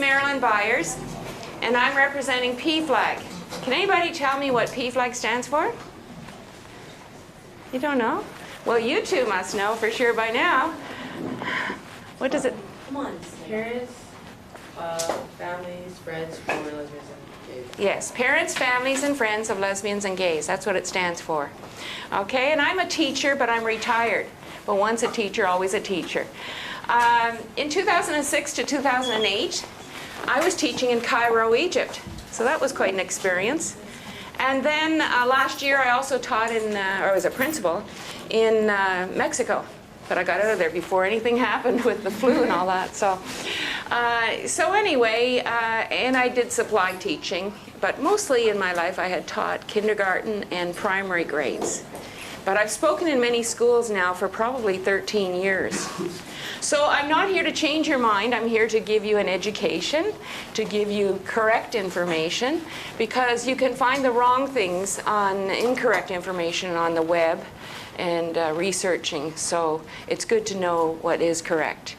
Marilyn Byers, and I'm representing PFLAG. Can anybody tell me what PFLAG stands for? You don't know? Well, you two must know for sure by now. What does it? Come on. Parents, families, friends for lesbians and gays. Yes, parents, families, and friends of lesbians and gays. That's what it stands for. Okay, and I'm a teacher, but I'm retired. But once a teacher, always a teacher. In 2006 to 2008, I was teaching in Cairo, Egypt. So that was quite an experience. And then last year, I also taught in, or was a principal, in Mexico. But I got out of there before anything happened with the flu and all that. So anyway, and I did supply teaching, but mostly in my life I had taught kindergarten and primary grades. But I've spoken in many schools now for probably 13 years. So I'm not here to change your mind. I'm here to give you an education, to give you correct information, because you can find the wrong things on incorrect information on the web and researching. So it's good to know what is correct.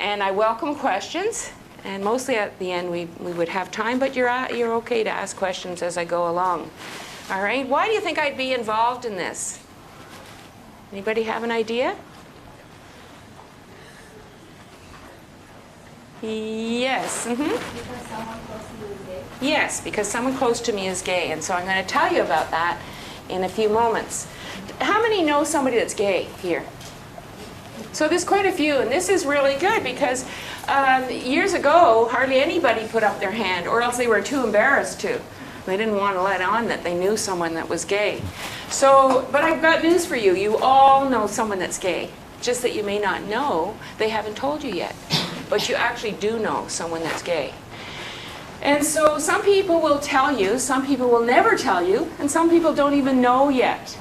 And I welcome questions. And mostly at the end we would have time, but you're okay to ask questions as I go along. All right, why do you think I'd be involved in this? Anybody have an idea? Yes. Because someone close to you is gay? Yes, because someone close to me is gay, and so I'm going to tell you about that in a few moments. How many know somebody that's gay here? So there's quite a few, and this is really good because years ago, hardly anybody put up their hand, or else they were too embarrassed to. They didn't want to let on that they knew someone that was gay. So, but I've got news for you. You all know someone that's gay. Just that you may not know, they haven't told you yet. But you actually do know someone that's gay. And so some people will tell you, some people will never tell you, and some people don't even know yet.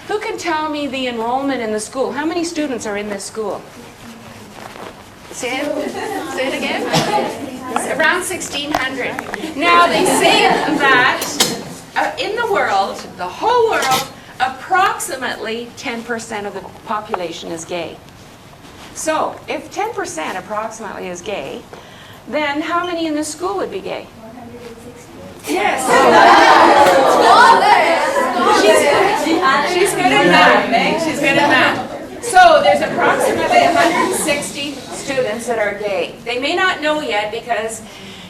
Who can tell me the enrollment in the school? How many students are in this school? Say it again? Around 1,600. Now they say that in the world, the whole world, approximately 10% of the population is gay. So if 10% approximately is gay, then how many in this school would be gay? 160. Yes. She's good at math. She's good at math. So there's approximately 160 students that are gay. They may not know yet because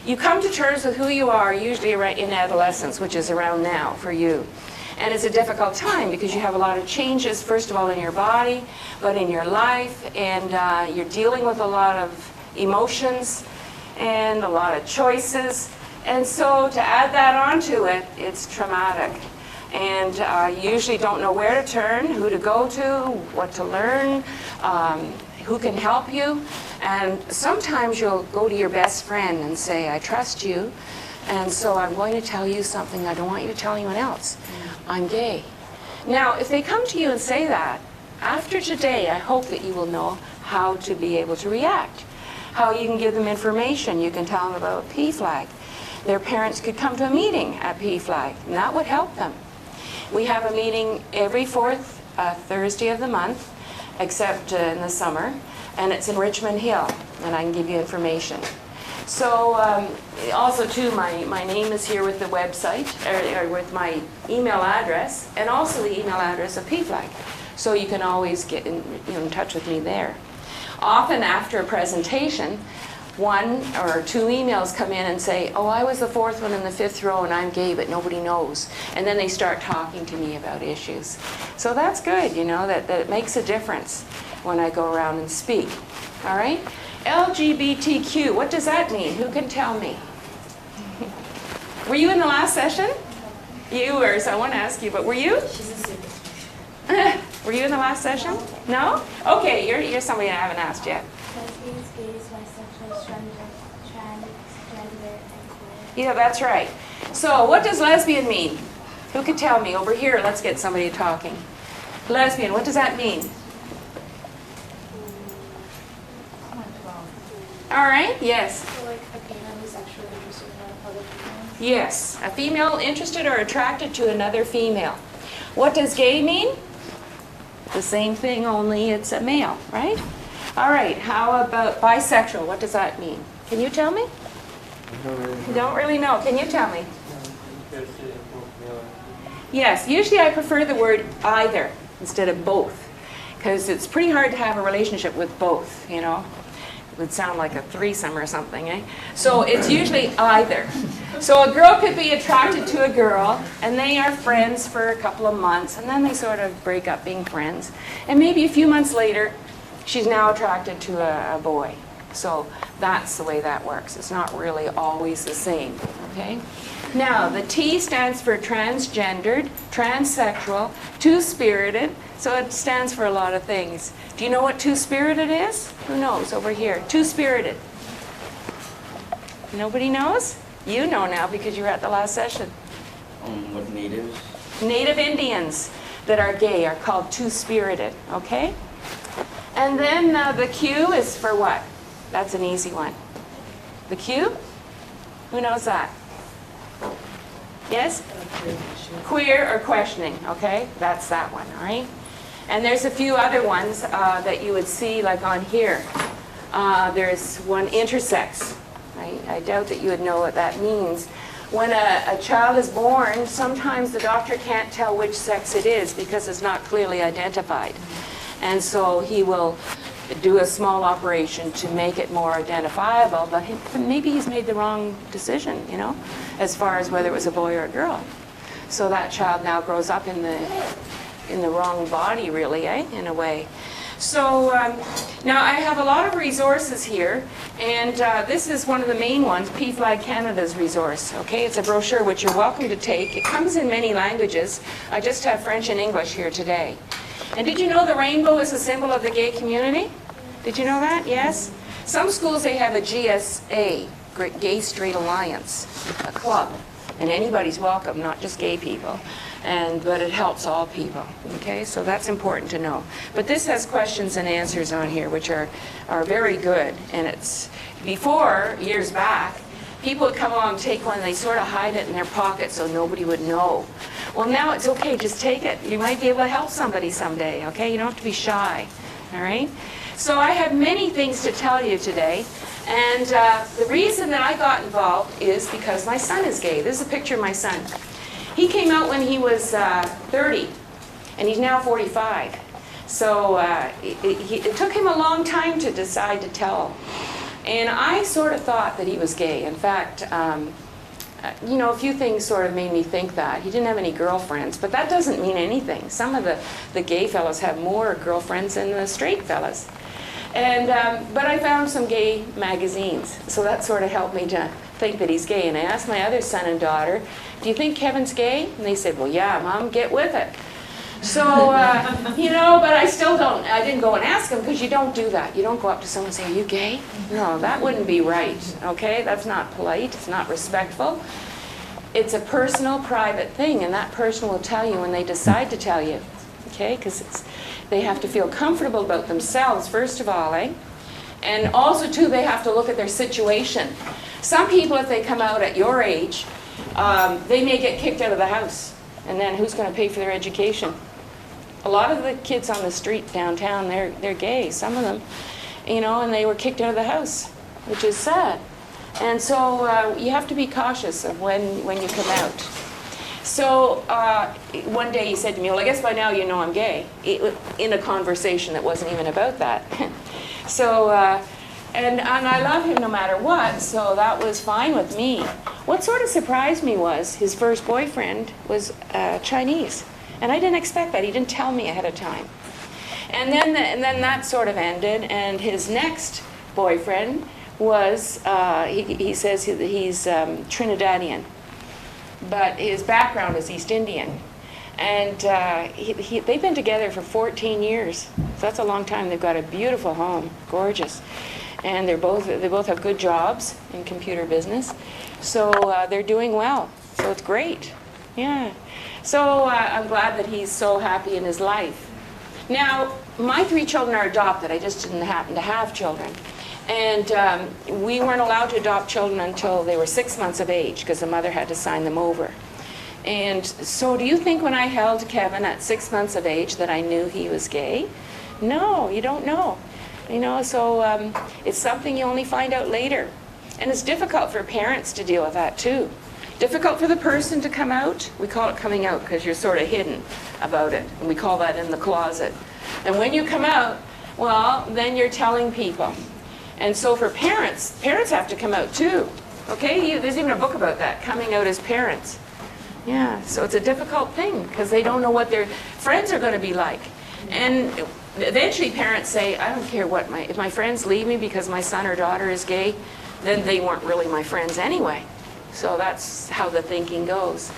you come to terms with who you are usually in adolescence, which is around now for you. And it's a difficult time because you have a lot of changes, first of all in your body, but in your life, and you're dealing with a lot of emotions and a lot of choices. And so to add that onto it, it's traumatic. And you usually don't know where to turn, who to go to, what to learn, who can help you. And sometimes you'll go to your best friend and say, I trust you, and so I'm going to tell you something I don't want you to tell anyone else. I'm gay. Now, if they come to you and say that, after today, I hope that you will know how to be able to react, how you can give them information. You can tell them about PFLAG. Their parents could come to a meeting at PFLAG, and that would help them. We have a meeting every fourth Thursday of the month, except in the summer, and it's in Richmond Hill, and I can give you information. So also too, my name is here with the website, or with my email address, and also the email address of PFLAG. So you can always get in touch with me there. Often after a presentation, 1 or 2 emails come in and say, oh, I was the 4th one in the 5th row and I'm gay, but nobody knows. And then they start talking to me about issues. So that's good, you know, that it makes a difference when I go around and speak. All right? LGBTQ, what does that mean? Who can tell me? Were you in the last session? You were, so I want to ask you, but were you? She's a super. Were you in the last session? No? Okay, you're somebody I haven't asked yet. Lesbians, gays, bisexuals, transgender, and queer. Yeah, that's right. So what does lesbian mean? Who could tell me? Over here, let's get somebody talking. Lesbian, what does that mean? All right, yes. So like a female who's sexually interested in another female? Yes, a female interested or attracted to another female. What does gay mean? The same thing, only it's a male, right? All right, how about bisexual? What does that mean? Can you tell me? You don't really know. Can you tell me? Yes, usually I prefer the word either instead of both, because it's pretty hard to have a relationship with both, you know. It would sound like a threesome or something, eh? So it's usually either. So a girl could be attracted to a girl, and they are friends for a couple of months, and then they sort of break up being friends. And maybe a few months later, she's now attracted to a boy. So that's the way that works. It's not really always the same, okay? Now, the T stands for transgendered, transsexual, two-spirited, so it stands for a lot of things. Do you know what two-spirited is? Who knows over here? Two-spirited. Nobody knows? You know now because you were at the last session. What natives? Native Indians that are gay are called two-spirited, okay? And then the Q is for what? That's an easy one. The Q? Who knows that? Yes? Queer or questioning, okay? That's that one, all right? And there's a few other ones that you would see like on here. There's one intersex. I doubt that you would know what that means. When a child is born, sometimes the doctor can't tell which sex it is because it's not clearly identified. And so he will do a small operation to make it more identifiable, but maybe he's made the wrong decision, you know, as far as whether it was a boy or a girl. So that child now grows up in the wrong body, really, in a way. So now I have a lot of resources here, and this is one of the main ones, PFLAG Canada's resource. Okay, it's a brochure which you're welcome to take. It comes in many languages. I just have French and English here today. And did you know the rainbow is a symbol of the gay community? Did you know that? Yes? Some schools, they have a GSA, Gay Straight Alliance, a club. And anybody's welcome, not just gay people. But it helps all people, okay? So that's important to know. But this has questions and answers on here, which are very good. And it's, before, years back, people would come along and take one, and they sort of hide it in their pocket so nobody would know. Well, now it's okay, just take it. You might be able to help somebody someday, okay? You don't have to be shy, all right? So I have many things to tell you today. And the reason that I got involved is because my son is gay. This is a picture of my son. He came out when he was 30, and he's now 45. So it took him a long time to decide to tell. And I sort of thought that he was gay. In fact, you know, a few things sort of made me think that. He didn't have any girlfriends, but that doesn't mean anything. Some of the gay fellas have more girlfriends than the straight fellas. And, but I found some gay magazines, so that sort of helped me to think that he's gay. And I asked my other son and daughter, do you think Kevin's gay? And they said, well, yeah, Mom, get with it. So, you know, but I still don't, I didn't go and ask him, because you don't do that. You don't go up to someone and say, are you gay? No, that wouldn't be right, okay? That's not polite, it's not respectful. It's a personal, private thing, and that person will tell you when they decide to tell you, okay? Because they have to feel comfortable about themselves, first of all, eh? And also, too, they have to look at their situation. Some people, if they come out at your age, they may get kicked out of the house. And then who's going to pay for their education? A lot of the kids on the street downtown, they're gay, some of them, you know, and they were kicked out of the house, which is sad. And so you have to be cautious of when you come out. So one day he said to me, well, I guess by now you know I'm gay, in a conversation that wasn't even about that. So, and I love him no matter what, so that was fine with me. What sort of surprised me was his first boyfriend was Chinese. And I didn't expect that. He didn't tell me ahead of time. And then that sort of ended, and his next boyfriend was, he says he's Trinidadian, but his background is East Indian. And they've been together for 14 years. So that's a long time. They've got a beautiful home, gorgeous. And they both have good jobs in computer business. So they're doing well. So it's great. Yeah. So I'm glad that he's so happy in his life. Now, my 3 children are adopted. I just didn't happen to have children. And we weren't allowed to adopt children until they were 6 months of age, because the mother had to sign them over. And so do you think when I held Kevin at 6 months of age that I knew he was gay? No, you don't know. You know, so it's something you only find out later. And it's difficult for parents to deal with that too. Difficult for the person to come out. We call it coming out because you're sort of hidden about it. And we call that in the closet. And when you come out, well, then you're telling people. And so for parents, parents have to come out too. Okay, there's even a book about that, coming out as parents. Yeah, so it's a difficult thing because they don't know what their friends are going to be like. And eventually parents say, I don't care what if my friends leave me because my son or daughter is gay, then they weren't really my friends anyway. So that's how the thinking goes.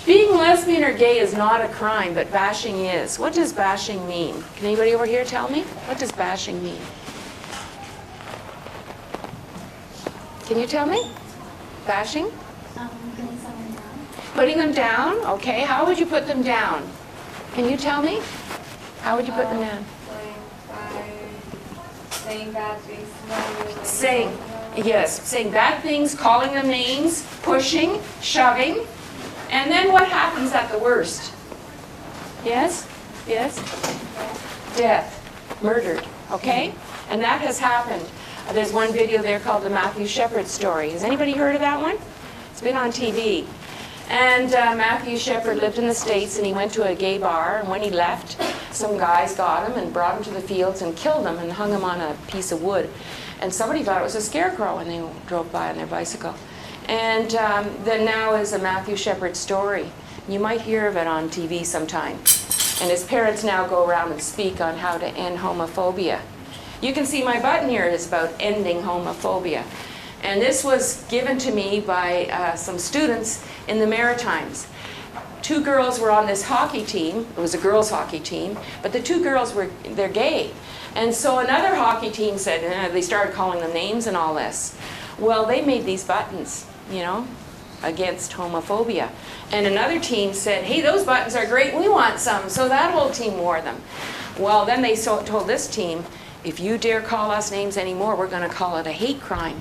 Being lesbian or gay is not a crime, but bashing is. What does bashing mean? Can anybody over here tell me? What does bashing mean? Can you tell me? Bashing? Putting someone down. Putting them down? Okay, how would you put them down? Can you tell me? How would you put them down? By saying bad things about you. Saying, yes, saying bad things, calling them names, pushing, shoving. And then what happens at the worst? Yes? Yes? Death. Murdered. Okay? And that has happened. There's one video there called the Matthew Shepard story. Has anybody heard of that one? It's been on TV. And Matthew Shepard lived in the States, and he went to a gay bar, and when he left, some guys got him and brought him to the fields and killed him and hung him on a piece of wood. And somebody thought it was a scarecrow when they drove by on their bicycle. And then now is a Matthew Shepard story. You might hear of it on TV sometime. And his parents now go around and speak on how to end homophobia. You can see my button here is about ending homophobia. And this was given to me by some students in the Maritimes. 2 girls were on this hockey team. It was a girls' hockey team, but the 2 girls they're gay. And so another hockey team said, they started calling them names and all this. Well, they made these buttons, you know, against homophobia. And another team said, hey, those buttons are great, we want some. So that whole team wore them. Well, then they told this team, if you dare call us names anymore, we're going to call it a hate crime.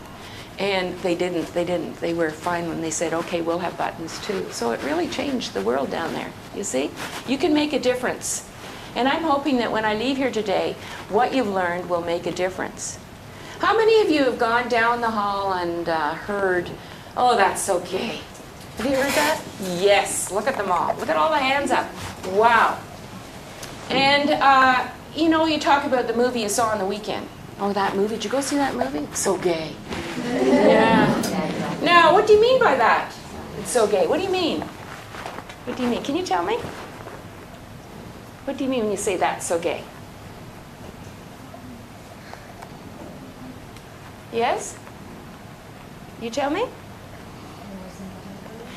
And they didn't. They were fine when they said, okay, we'll have buttons too. So it really changed the world down there, you see? You can make a difference. And I'm hoping that when I leave here today, what you've learned will make a difference. How many of you have gone down the hall and heard, oh, that's so gay? Have you heard that? Yes, look at them all. Look at all the hands up. Wow. And, you know, you talk about the movie you saw on the weekend. Oh, that movie, did you go see that movie? It's so gay. Yeah. Now, what do you mean by that? It's so gay. What do you mean? What do you mean? Can you tell me? What do you mean when you say that's so gay? Yes? You tell me?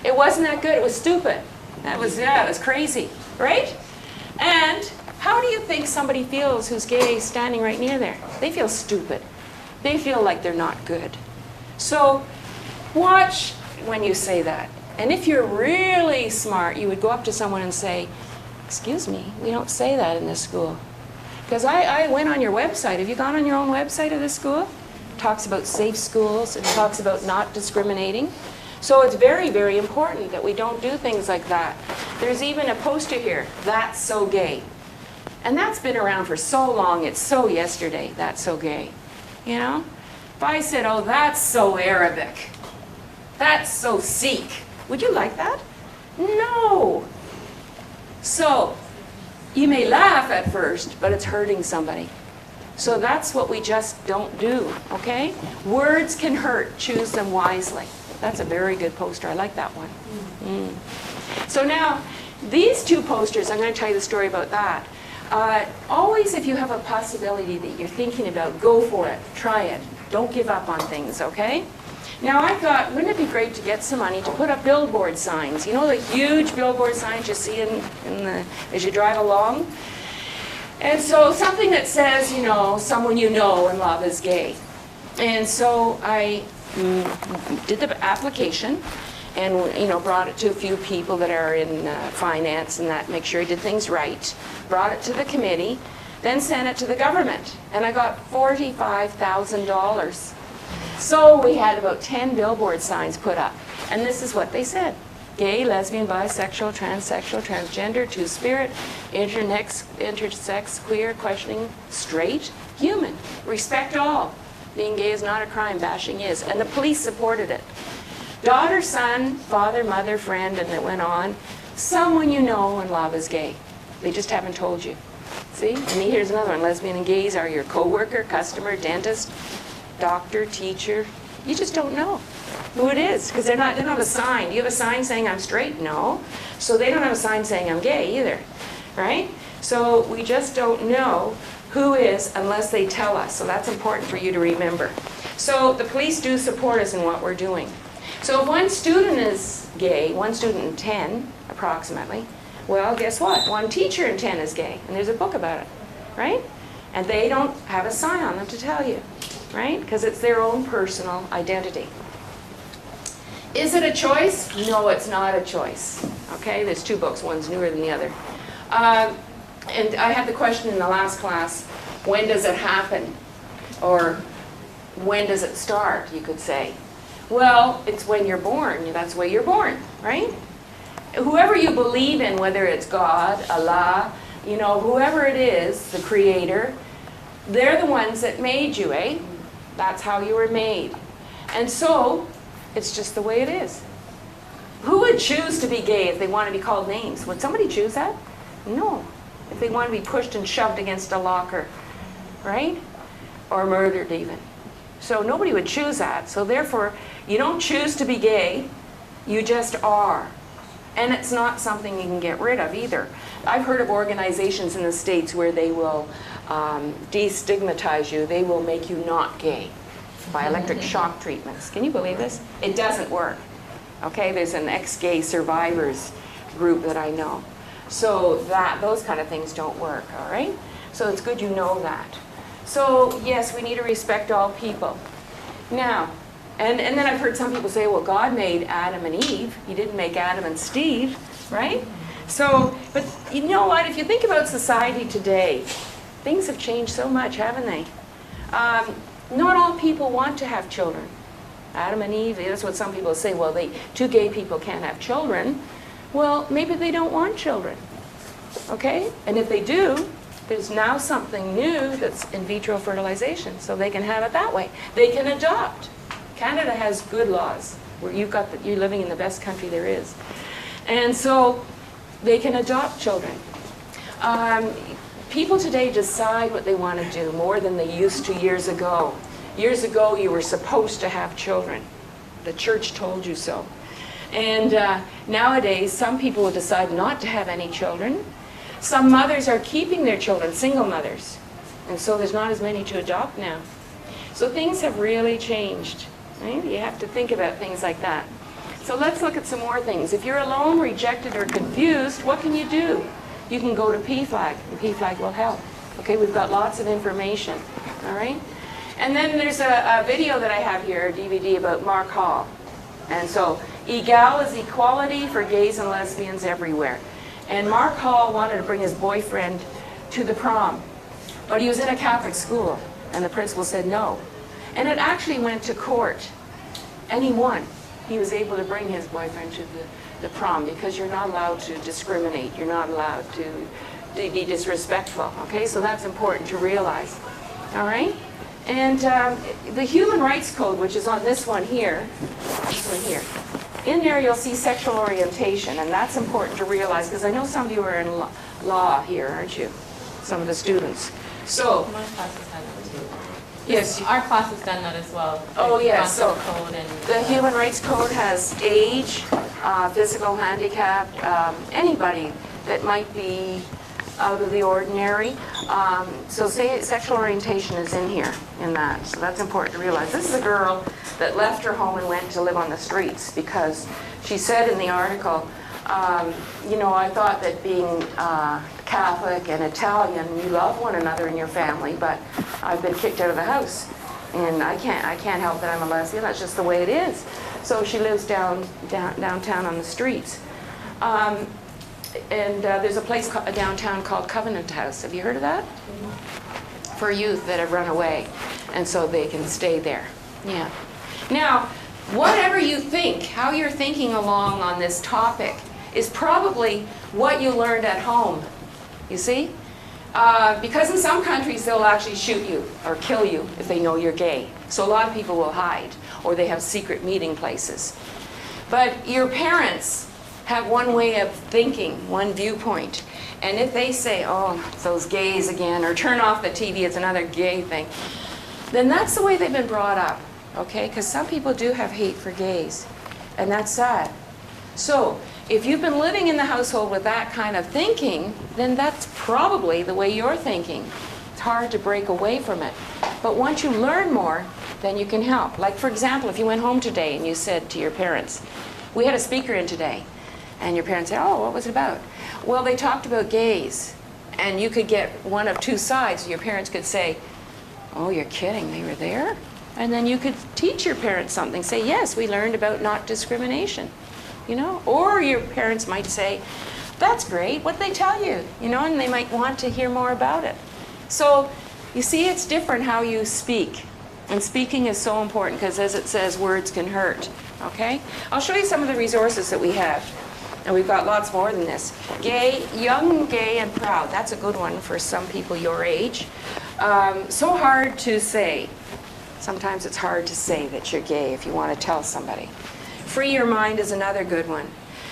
It wasn't that good. It was stupid. That was, yeah, it was crazy. Right? And how do you think somebody feels who's gay standing right near there? They feel stupid. They feel like they're not good. So watch when you say that. And if you're really smart, you would go up to someone and say, excuse me, we don't say that in this school. Because I went on your website. Have you gone on your own website of this school? It talks about safe schools. It talks about not discriminating. So it's very, very important that we don't do things like that. There's even a poster here, that's so gay. And that's been around for so long, it's so yesterday, that's so gay. You know? If I said, oh, that's so Arabic, that's so Sikh, would you like that? No. So, you may laugh at first, but it's hurting somebody. So that's what we just don't do, okay? Words can hurt, choose them wisely. That's a very good poster, I like that one. So now, these 2 posters, I'm going to tell you the story about that. Always if you have a possibility that you're thinking about, go for it, try it. Don't give up on things, okay? Now I thought, wouldn't it be great to get some money to put up billboard signs? You know the huge billboard signs you see as you drive along? And so something that says, you know, someone you know and love is gay. And so I did the application and, you know, brought it to a few people that are in finance and that, make sure I did things right. Brought it to the committee, then sent it to the government. And I got $45,000. So we had about 10 billboard signs put up. And this is what they said. Gay, lesbian, bisexual, transsexual, transgender, two-spirit, intersex, queer, questioning, straight, human. Respect all. Being gay is not a crime, bashing is. And the police supported it. Daughter, son, father, mother, friend, and it went on. Someone you know and love is gay. They just haven't told you. See? And here's another one. Lesbian and gays are your co-worker, customer, dentist, doctor, teacher. You just don't know who it is because they don't have a sign. Do you have a sign saying I'm straight? No. So they don't have a sign saying I'm gay either, right? So we just don't know who is unless they tell us. So that's important for you to remember. So the police do support us in what we're doing. So if one student is gay, one student in 10 approximately, well, guess what? One teacher in 10 is gay, and there's a book about it, right? And they don't have a sign on them to tell you, right? Because it's their own personal identity. Is it a choice? No, it's not a choice. Okay, there's two books. One's newer than the other. And I had the question in the last class, when does it happen? Or when does it start, you could say. Well, it's when you're born. That's the way you're born, right? Whoever you believe in, whether it's God, Allah, you know, whoever it is, the creator, they're the ones that made you, eh? That's how you were made. And so, it's just the way it is. Who would choose to be gay if they want to be called names? Would somebody choose that? No. If they want to be pushed and shoved against a locker, right? Or murdered even. So nobody would choose that. So therefore, you don't choose to be gay, you just are. And it's not something you can get rid of either. I've heard of organizations in the States where they will destigmatize you. They will make you not gay by electric shock treatments. Can you believe this? It doesn't work. Okay, there's an ex-gay survivors group that I know. So those kind of things don't work, all right? So it's good you know that. So yes, we need to respect all people. Now, and then I've heard some people say, well, God made Adam and Eve. He didn't make Adam and Steve, right? So, but you know what? If you think about society today, things have changed so much, haven't they? Not all people want to have children. Adam and Eve, that's what some people say, well, two gay people can't have children. Well, maybe they don't want children, okay? And if they do, there's now something new that's in vitro fertilization, so they can have it that way. They can adopt. Canada has good laws where you're living in the best country there is. And so they can adopt children. People today decide what they want to do more than they used to years ago. Years ago, you were supposed to have children. The church told you so. And nowadays, some people will decide not to have any children. Some mothers are keeping their children, single mothers. And so there's not as many to adopt now. So things have really changed. Right? You have to think about things like that. So let's look at some more things. If you're alone, rejected, or confused, what can you do? You can go to PFLAG, and PFLAG will help. Okay, we've got lots of information. All right? And then there's a video that I have here, a DVD about Mark Hall. And so, EGAL is equality for gays and lesbians everywhere. And Mark Hall wanted to bring his boyfriend to the prom. But he was in a Catholic school, and the principal said no. And it actually went to court, and he won. He was able to bring his boyfriend to the prom because you're not allowed to discriminate. You're not allowed to be disrespectful, okay? So that's important to realize, all right? And the Human Rights Code, which is on this one here, in there you'll see sexual orientation, and that's important to realize because I know some of you are in law here, aren't you? Some of the students. So, my class has done that too. yes. Our class has done that as well. Oh, yeah, So so code and the Human Rights Code has age, physical handicap, anybody that might be out of the ordinary. So say sexual orientation is in here, in that. So that's important to realize. This is a girl that left her home and went to live on the streets because she said in the article, you know, I thought that being Catholic and Italian, you love one another in your family, but I've been kicked out of the house. And I can't help that I'm a lesbian. That's just the way it is. So she lives downtown on the streets. And there's a place downtown called Covenant House. Have you heard of that? Mm-hmm. For youth that have run away. And so they can stay there. Yeah. Now, whatever you think, how you're thinking along on this topic, is probably what you learned at home. You see? Because in some countries they'll actually shoot you or kill you if they know you're gay. So a lot of people will hide, or they have secret meeting places. But your parents have one way of thinking, one viewpoint. And if they say, oh, those gays again, or turn off the TV, it's another gay thing, then that's the way they've been brought up, okay? Because some people do have hate for gays, and that's sad. So if you've been living in the household with that kind of thinking, then that's probably the way you're thinking. It's hard to break away from it. But once you learn more, then you can help. Like, for example, if you went home today and you said to your parents, we had a speaker in today, and your parents said, oh, what was it about? Well, they talked about gays, and you could get one of two sides. Your parents could say, oh, you're kidding, they were there? And then you could teach your parents something. Say, yes, we learned about not discrimination, you know? Or your parents might say, that's great, what'd they tell you? You know, and they might want to hear more about it. So, you see, it's different how you speak. And speaking is so important because, as it says, words can hurt, okay? I'll show you some of the resources that we have. And we've got lots more than this. Gay, young, gay, and proud. That's a good one for some people your age. So hard to say. Sometimes it's hard to say that you're gay if you want to tell somebody. Free your mind is another good one.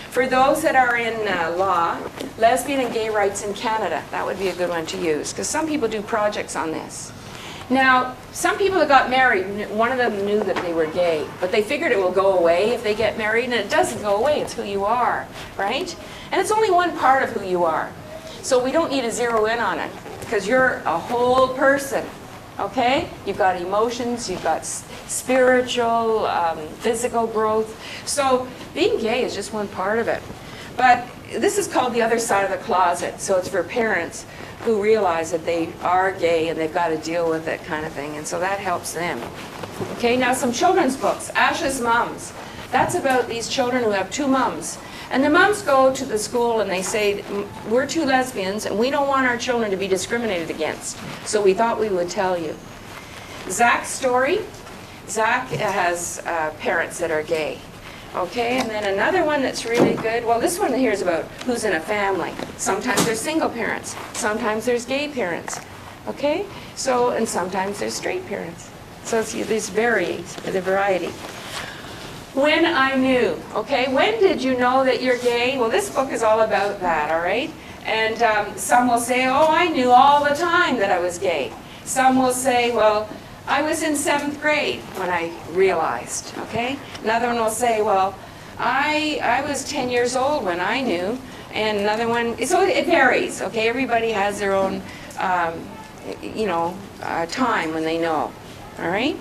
For those that are in law, lesbian and gay rights in Canada, that would be a good one to use, because some people do projects on this. Now, some people that got married, one of them knew that they were gay, but they figured it will go away if they get married, and it doesn't go away. It's who you are, right? And it's only one part of who you are. So we don't need to zero in on it, because you're a whole person, okay? You've got emotions, you've got spiritual, physical growth. So being gay is just one part of it. But this is called the other side of the closet, so it's for parents who realize that they are gay and they've got to deal with it kind of thing, and so that helps them. Okay, now some children's books. Ash's Mums. That's about these children who have two mums. And the mums go to the school and they say, we're two lesbians and we don't want our children to be discriminated against, so we thought we would tell you. Zach's story. Zach has parents that are gay. Okay, and then another one that's really good, well, this one here is about who's in a family. Sometimes there's single parents, sometimes there's gay parents, okay? So, and sometimes there's straight parents. So there's the variety. When I knew, okay, when did you know that you're gay? Well, this book is all about that, all right? And some will say, oh, I knew all the time that I was gay. Some will say, well, I was in 7th grade when I realized, okay? Another one will say, well, I was 10 years old when I knew. And another one, so it varies, okay? Everybody has their own, time when they know, all right?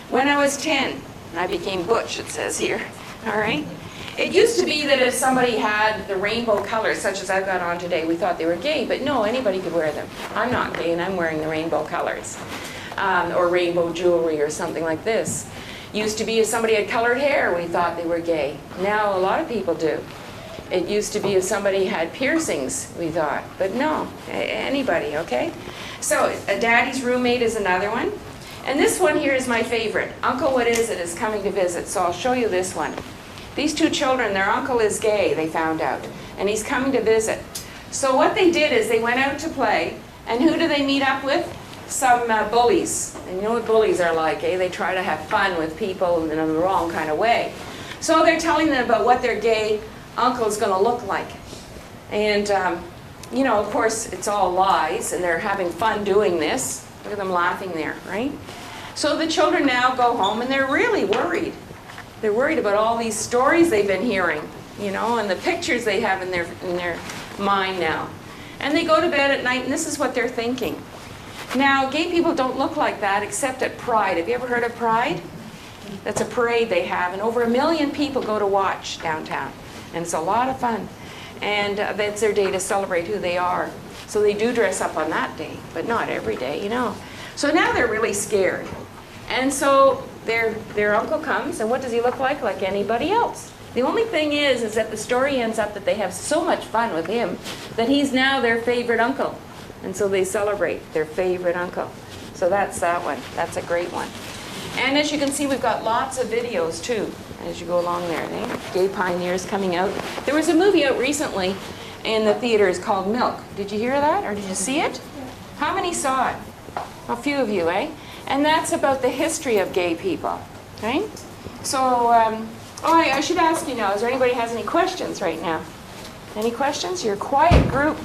When I was 10, I became butch, it says here, all right? It used to be that if somebody had the rainbow colors, such as I've got on today, we thought they were gay, but no, anybody could wear them. I'm not gay and I'm wearing the rainbow colors. Or rainbow jewelry or something like this. Used to be if somebody had colored hair, we thought they were gay. Now a lot of people do. It used to be if somebody had piercings, we thought, but no, anybody, okay? So a daddy's roommate is another one. And this one here is my favorite. Uncle What Is It is coming to visit, so I'll show you this one. These two children, their uncle is gay, they found out, and he's coming to visit. So what they did is they went out to play, and who do they meet up with? Some bullies. And you know what bullies are like, eh? They try to have fun with people in the wrong kind of way. So they're telling them about what their gay uncle is going to look like. And, of course, it's all lies, and they're having fun doing this. Look at them laughing there, right? So the children now go home, and they're really worried. They're worried about all these stories they've been hearing, and the pictures they have in their mind now. And they go to bed at night, and this is what they're thinking. Now, gay people don't look like that except at Pride. Have you ever heard of Pride? That's a parade they have, and over 1 million people go to watch downtown. And it's a lot of fun. And that's their day to celebrate who they are. So they do dress up on that day, but not every day, So now they're really scared. And so their uncle comes, and what does he look like? Like anybody else. The only thing is that the story ends up that they have so much fun with him that he's now their favorite uncle. And so they celebrate their favorite uncle. So that's that one. That's a great one. And as you can see, we've got lots of videos too, as you go along there. Gay Pioneers coming out. There was a movie out recently, in the theater is called Milk. Did you hear that, or did you see it? How many saw it? A few of you, eh? And that's about the history of gay people, right? So, I should ask you now, is there anybody has any questions right now? Any questions? You're a quiet group.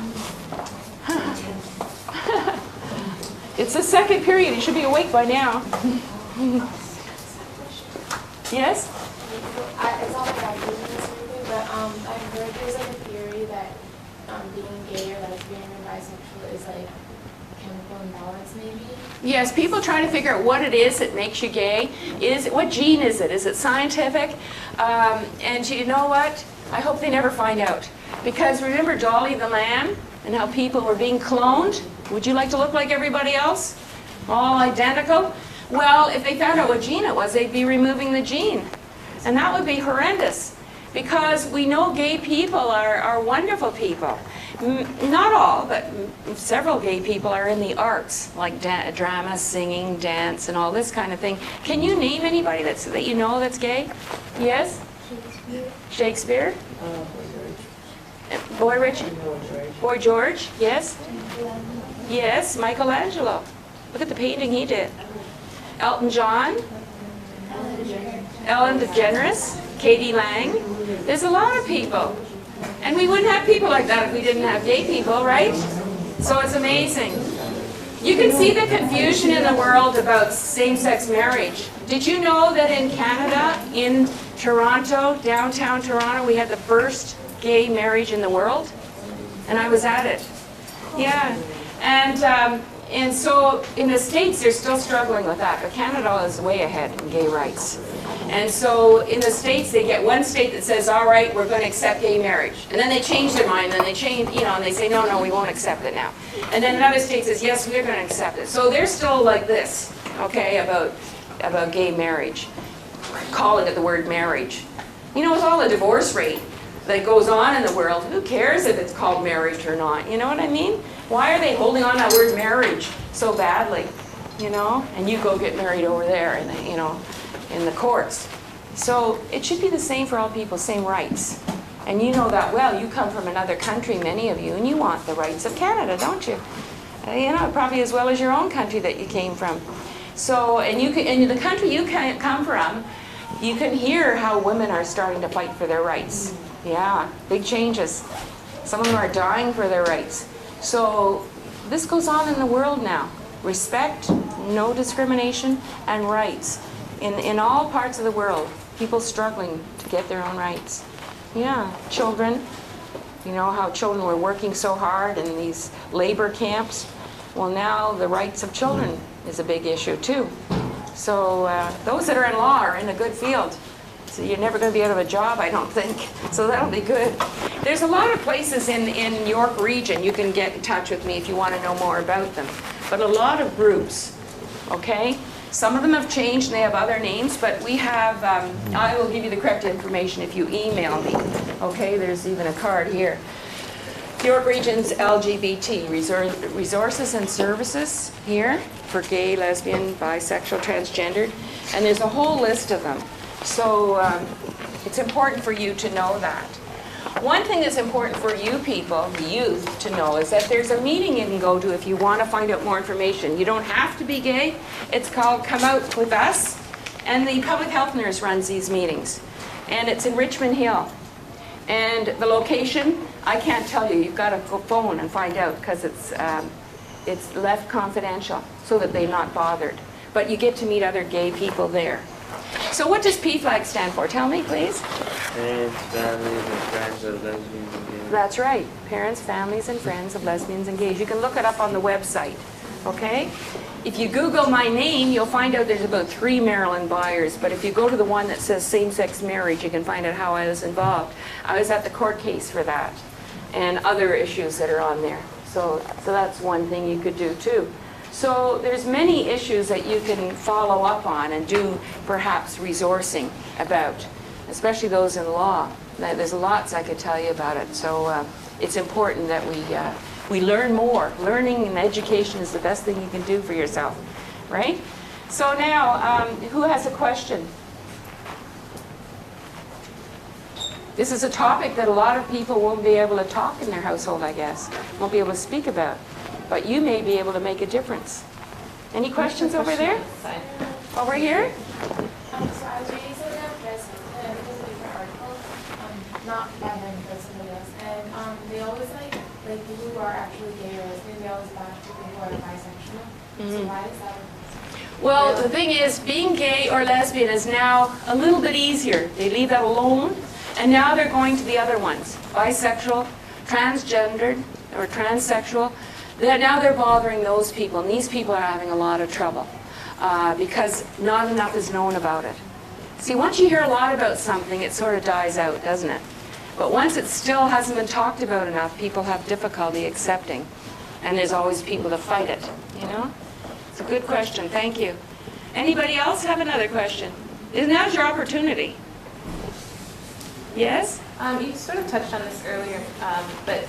It's the second period. You should be awake by now. Yes? It's not like I'm doing this or anything, but I've heard there's like a theory that being gay or lesbian or bisexual is like chemical imbalance maybe. Yes, people try to figure out what it is that makes you gay. What gene is it? Is it scientific? And you know what? I hope they never find out. Because remember Dolly the lamb and how people were being cloned? Would you like to look like everybody else? All identical? Well, if they found out what gene it was, they'd be removing the gene. And that would be horrendous. Because we know gay people are wonderful people. Not all, but several gay people are in the arts, like drama, singing, dance, and all this kind of thing. Can you name anybody that you know that's gay? Yes? Shakespeare? Boy Richard? Boy George? Yes? Yes, Michelangelo. Look at the painting he did. Elton John? Ellen DeGeneres? Katie Lang? There's a lot of people. And we wouldn't have people like that if we didn't have gay people, right? So it's amazing. You can see the confusion in the world about same-sex marriage. Did you know that in Canada, in Toronto, downtown Toronto, we had the first gay marriage in the world? And I was at it. Yeah. And so in the States, they're still struggling with that, but Canada is way ahead in gay rights. And so in the States, they get one state that says, all right, we're going to accept gay marriage. And then they change their mind, and they change, and they say, no, we won't accept it now. And then another state says, yes, we're going to accept it. So they're still like this, okay, about gay marriage, calling it the word marriage. With all the divorce rate that goes on in the world, who cares if it's called marriage or not? You know what I mean? Why are they holding on to that word marriage so badly? And you go get married over there, in the courts. So it should be the same for all people, same rights. And you know that well. You come from another country, many of you, and you want the rights of Canada, don't you? Probably as well as your own country that you came from. So, and the country you come from, you can hear how women are starting to fight for their rights. Yeah, big changes. Some of them are dying for their rights. So this goes on in the world now. Respect, no discrimination, and rights. In all parts of the world, people struggling to get their own rights. Yeah, children. How children were working so hard in these labor camps. Well, now the rights of children is a big issue too. So those that are in law are in a good field. So you're never going to be out of a job, I don't think. So that'll be good. There's a lot of places in York region you can get in touch with me if you want to know more about them. But a lot of groups, okay? Some of them have changed and they have other names, but we have, I will give you the correct information if you email me. Okay, there's even a card here. York Region's LGBT resources and services here for gay, lesbian, bisexual, transgendered, and there's a whole list of them. So it's important for you to know that. One thing that's important for you people, the youth, to know is that there's a meeting you can go to if you want to find out more information. You don't have to be gay. It's called Come Out With Us, and the public health nurse runs these meetings. And it's in Richmond Hill. And the location, I can't tell you. You've got to go phone and find out because it's left confidential so that they're not bothered. But you get to meet other gay people there. So what does PFLAG stand for? Tell me, please. Parents, families, and friends of lesbians and gays. That's right. Parents, families, and friends of lesbians and gays. You can look it up on the website, okay? If you Google my name, you'll find out there's about 3 Marilyn Byers, but if you go to the one that says same-sex marriage, you can find out how I was involved. I was at the court case for that, and other issues that are on there. So that's one thing you could do too. So there's many issues that you can follow up on and do perhaps resourcing about, especially those in law. There's lots I could tell you about it. So it's important that we learn more. Learning and education is the best thing you can do for yourself, right? So now, who has a question? This is a topic that a lot of people won't be able to talk in their household, I guess. Won't be able to speak about. But you may be able to make a difference. Any questions over there? Over here? So I was reading something on Facebook, and it was a different article, not by him, but somebody else, and they always like people who are actually gay or lesbian, they always bash people who are bisexual. So why is that? Well, the thing is, being gay or lesbian is now a little bit easier. They leave that alone, and now they're going to the other ones. Bisexual, transgendered, or transsexual. Now they're bothering those people, and these people are having a lot of trouble because not enough is known about it. See, once you hear a lot about something, it sort of dies out, doesn't it? But once it still hasn't been talked about enough, people have difficulty accepting, and there's always people to fight it, you know? It's a good question. Thank you. Anybody else have another question? Now's your opportunity. Yes? You sort of touched on this earlier, but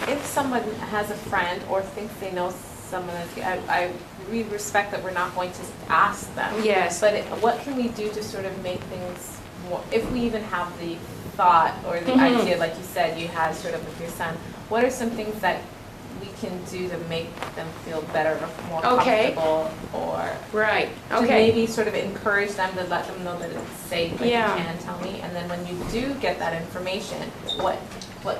if someone has a friend or thinks they know someone that's gay, we respect that we're not going to ask them. Yes. But what can we do to sort of make things more, if we even have the thought or the idea, like you said, you had sort of with your son, what are some things that we can do to make them feel better or more comfortable, or Right. to maybe sort of encourage them to let them know that it's safe, like Yeah. you can tell me, and then when you do get that information, what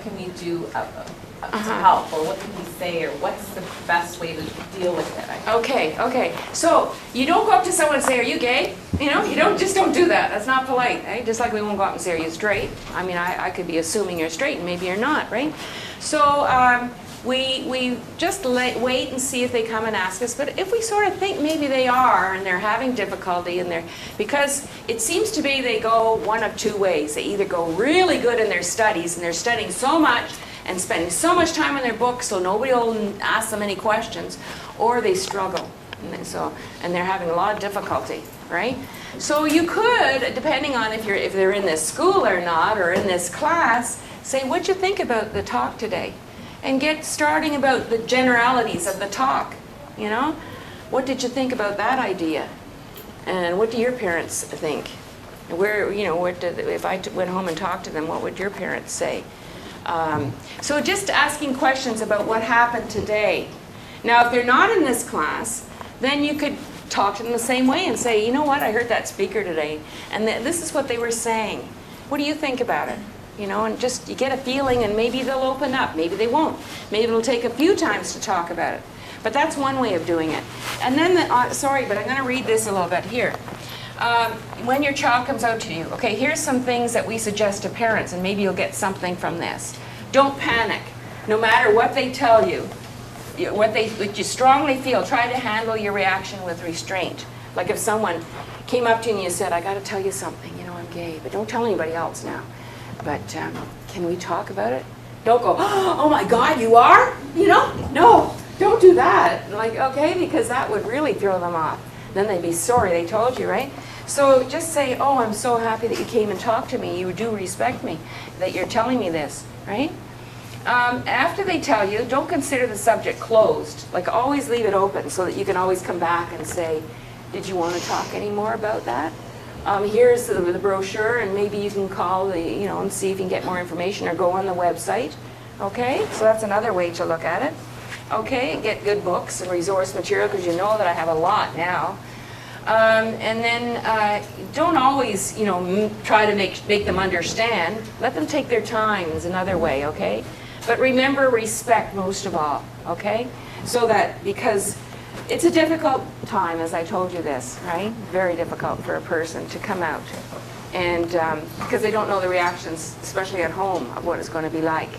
can we do to help, or what can we say, or what's the best way to deal with it? Okay. So you don't go up to someone and say, "Are you gay?" You know, you don't do that. That's not polite, right? Just like we won't go up and say, "Are you straight?" I mean, I could be assuming you're straight, and maybe you're not, right? So we just wait and see if they come and ask us. But if we sort of think maybe they are, and they're having difficulty, because it seems to be they go one of two ways. They either go really good in their studies, and they're studying so much and spending so much time on their books so nobody will ask them any questions, or they struggle, and they're having a lot of difficulty, right? So you could, depending on if they're in this school or not, or in this class, say, "What'd you think about the talk today?" And get starting about the generalities of the talk, you know? What did you think about that idea? And what do your parents think? If I went home and talked to them, what would your parents say? So just asking questions about what happened today. Now, if they're not in this class, then you could talk to them the same way and say, "You know what, I heard that speaker today, and this is what they were saying. What do you think about it?" You know, and just you get a feeling, and maybe they'll open up, maybe they won't. Maybe it'll take a few times to talk about it. But that's one way of doing it. And then, sorry, but I'm going to read this a little bit here. When your child comes out to you, okay, here's some things that we suggest to parents, and maybe you'll get something from this. Don't panic. No matter what they tell you, what you strongly feel, try to handle your reaction with restraint. Like if someone came up to you and you said, "I got to tell you something, you know, I'm gay, but don't tell anybody else now. But can we talk about it?" Don't go, "Oh my God, you are?" You know? No, don't do that. Like, okay, because that would really throw them off. Then they'd be sorry they told you, right? So just say, "Oh, I'm so happy that you came and talked to me. You do respect me, that you're telling me this," right? After they tell you, don't consider the subject closed. Like, always leave it open so that you can always come back and say, "Did you want to talk any more about that? Here's the brochure, and maybe you can call and see if you can get more information, or go on the website." Okay, so that's another way to look at it. Okay, get good books and resource material, because you know that I have a lot now. And then don't always, try to make them understand. Let them take their time is another way, okay? But remember, respect most of all, okay? So that, because it's a difficult time, as I told you this, right? Very difficult for a person to come out. And because they don't know the reactions, especially at home, of what it's going to be like,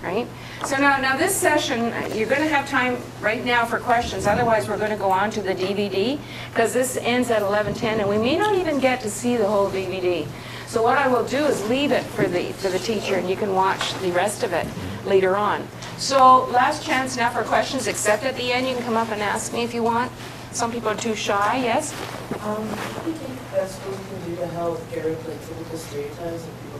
right? So now this session, you're going to have time right now for questions. Otherwise, we're going to go on to the DVD, because this ends at 11:10, and we may not even get to see the whole DVD. So what I will do is leave it for the teacher, and you can watch the rest of it later on. So last chance now for questions, except at the end. You can come up and ask me if you want. Some people are too shy. Yes? What do you think that schools can do to help get rid of typical stereotypes of people?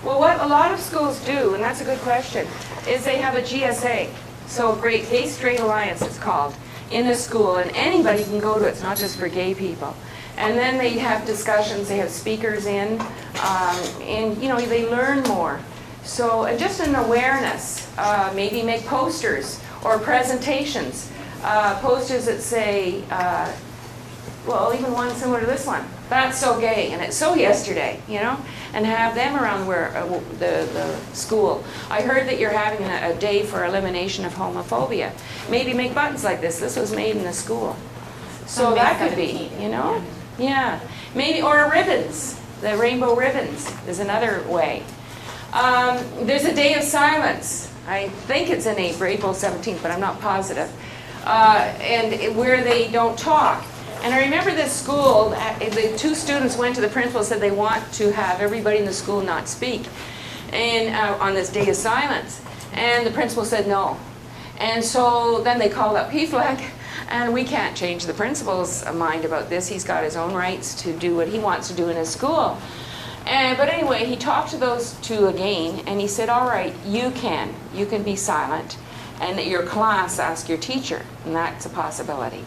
Well, what a lot of schools do, and that's a good question, is they have a GSA. So Gay Straight Alliance, it's called, in the school, and anybody can go to it. It's not just for gay people. And then they have discussions, they have speakers in, And, you know, they learn more. So, and just an awareness, maybe make posters or presentations. Posters that say, well, even one similar to this one, that's so gay, and it's so yesterday, you know, and have them around where the school. I heard that you're having a day for elimination of homophobia. Maybe make buttons like this. This was made in the school. So that could be, you know? Yeah. Maybe, or ribbons. The rainbow ribbons is another way. There's a day of silence. I think it's in April 17th, but I'm not positive. And where they don't talk. And I remember this school, the 2 students went to the principal and said they want to have everybody in the school not speak and on this day of silence. And the principal said no. And so then they called up PFLAG, and we can't change the principal's mind about this. He's got his own rights to do what he wants to do in his school. But anyway, he talked to those 2 again, and he said, all right, you can be silent, and your class ask your teacher, and that's a possibility.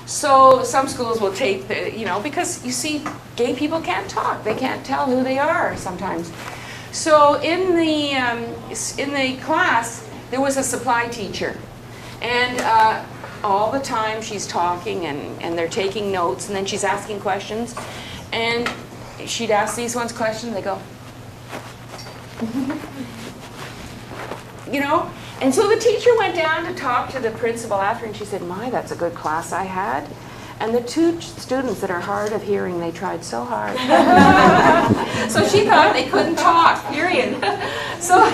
So some schools will take the, you know, because you see, gay people can't talk. They can't tell who they are sometimes. So in the class, there was a supply teacher. And all the time she's talking and they're taking notes, and then she's asking questions. And she'd ask these ones questions, they go, you know? And so the teacher went down to talk to the principal after, and she said, my, that's a good class I had. And the 2 students that are hard of hearing, they tried so hard. So she thought they couldn't talk, period. So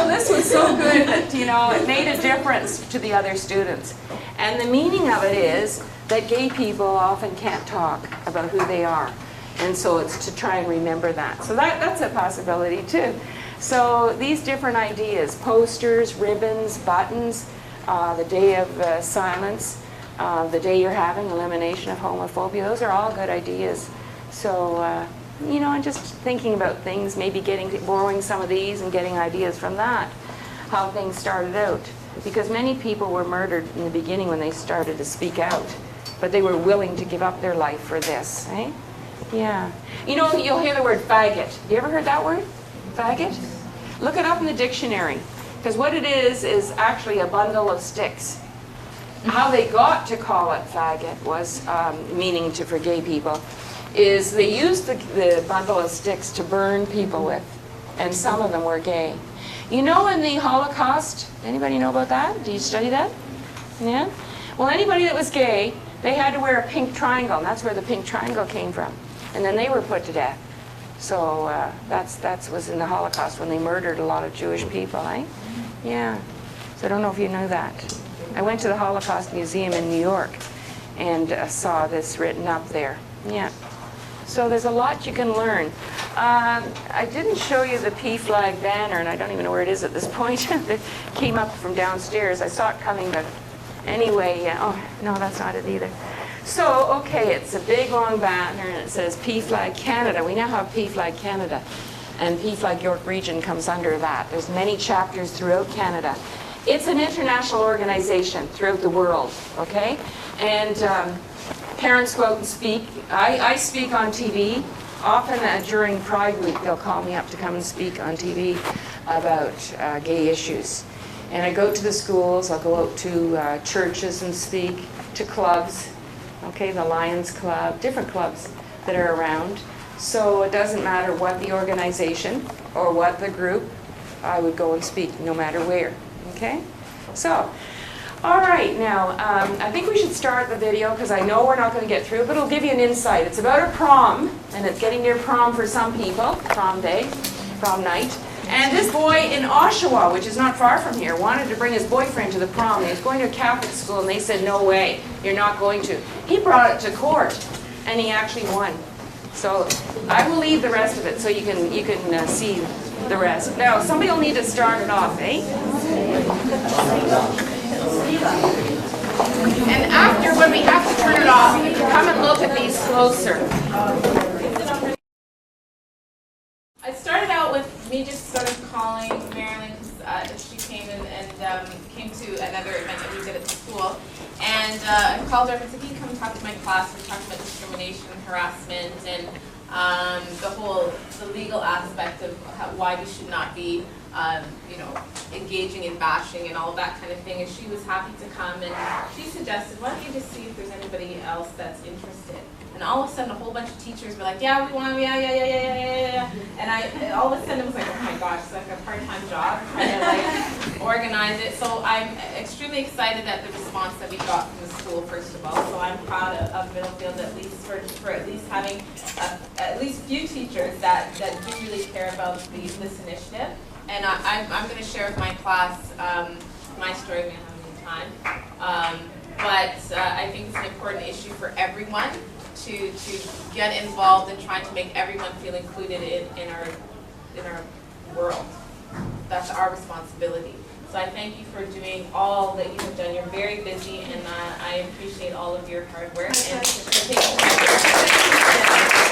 this was so good that, you know, it made a difference to the other students. And the meaning of it is that gay people often can't talk about who they are. And so it's to try and remember that. So that's a possibility too. So these different ideas, posters, ribbons, buttons, the day of silence, the day you're having, elimination of homophobia, those are all good ideas. So, you know, and just thinking about things, maybe borrowing some of these and getting ideas from that, how things started out. Because many people were murdered in the beginning when they started to speak out, but they were willing to give up their life for this, eh? Yeah. You know, you'll hear the word faggot. You ever heard that word? Faggot? Look it up in the dictionary, because what it is actually a bundle of sticks. How they got to call it faggot was, meaning for gay people, is they used the bundle of sticks to burn people with, and some of them were gay. You know, in the Holocaust, anybody know about that? Do you study that? Yeah? Well, anybody that was gay, they had to wear a pink triangle, and that's where the pink triangle came from. And then they were put to death. So that was in the Holocaust when they murdered a lot of Jewish people, eh? Yeah. So I don't know if you know that. I went to the Holocaust Museum in New York and saw this written up there. Yeah. So there's a lot you can learn. I didn't show you the PFLAG banner, and I don't even know where it is at this point. It came up from downstairs. I saw it coming, but anyway, oh, no, that's not it either. So, okay, it's a big long banner, and it says PFLAG Canada. We now have PFLAG Canada, and PFLAG York Region comes under that. There's many chapters throughout Canada. It's an international organization throughout the world, okay? And parents go out and speak. I speak on TV. Often during Pride Week, they'll call me up to come and speak on TV about gay issues. And I go to the schools, I'll go out to churches and speak, to clubs, okay, the Lions Club, different clubs that are around. So it doesn't matter what the organization or what the group, I would go and speak no matter where, okay? So, all right, now, I think we should start the video because I know we're not going to get through, but it'll give you an insight. It's about a prom, and it's getting near prom for some people, prom day, prom night. And this boy in Oshawa, which is not far from here, wanted to bring his boyfriend to the prom. He was going to a Catholic school, and they said, no way, you're not going to. He brought it to court, and he actually won. So I will leave the rest of it so you can see the rest. Now, somebody will need to start it off, eh? And after, when we have to turn it off, come and look at these closer. I started out with me just sort of calling Marilyn because she came and came to another event that we did at the school. And I called her and said, can you come talk to my class? We're talking about discrimination and harassment and the legal aspect of why we should not be, you know, engaging in bashing and all of that kind of thing. And she was happy to come, and she suggested, why don't you just see if there's anybody else that's interested? And all of a sudden, a whole bunch of teachers were like, yeah, we want, yeah. And I all of a sudden, it was like, oh my gosh, it's like a part-time job trying to like organize it. So I'm extremely excited at the response that we got from the school, first of all. So I'm proud of Middlefield, at least for at least having at least few teachers that do really care about this initiative. And I'm going to share with my class my story. We don't have any time, but I think it's an important issue for everyone to get involved in trying to make everyone feel included in our world. That's our responsibility. So I thank you for doing all that you have done. You're very busy, and I appreciate all of your hard work and for taking time.